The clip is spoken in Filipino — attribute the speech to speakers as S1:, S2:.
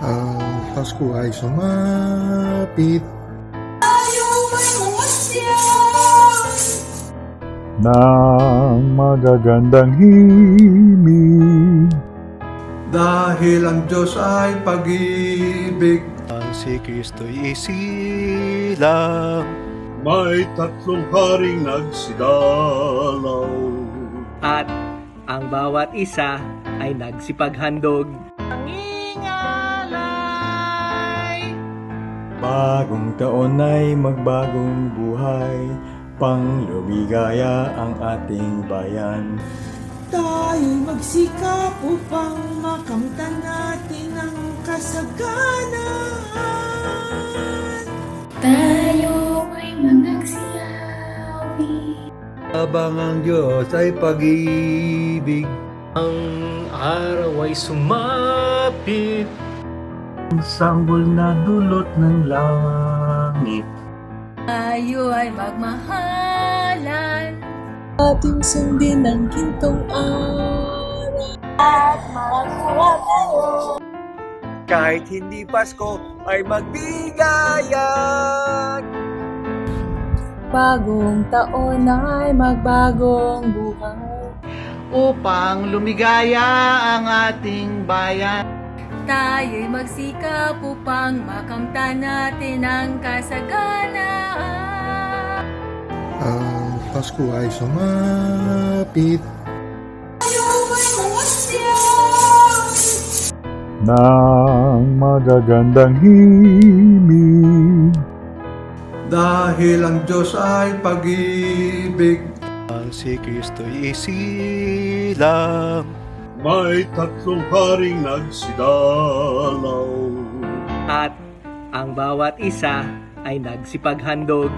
S1: Ang Pasko ay sumapit.
S2: Tayo may mamasya
S3: ng magagandang himig.
S4: Dahil ang Diyos ay pag-ibig.
S5: Ang si Kristo'y isilang,
S6: May tatlong haring nagsidalaw.
S7: At ang bawat isa ay nagsipaghandog.
S8: Bagong taon ay magbagong buhay, pangluligaya ang ating bayan.
S2: Tayo'y magsikap upang makamtan natin ang kasaganahan.
S9: Tayo ay magsiyawi.
S4: Habang ang Diyos ay pag-ibig.
S7: Ang araw ay sumapit.
S3: Sanggol na dulot ng langit.
S9: Tayo ay magmahalan.
S2: Ating sundin ang gintong araw at magkuha tayo.
S7: Kahit hindi Pasko ay magbigayan.
S2: Bagong taon ay magbagong buhay.
S10: Upang lumigaya ang ating bayan.
S9: Tayo'y magsikap upang makamtan natin ang kasaganaan.
S1: Ang Pasko ay sumapit.
S2: Tayo may mamasya
S3: ng magagandang himig.
S4: Dahil ang Diyos ay pag-ibig.
S5: ang si Kristo'y isilang,
S6: May tatlong haring nagsidalaw.
S7: At ang bawat isa ay nagsipaghandog.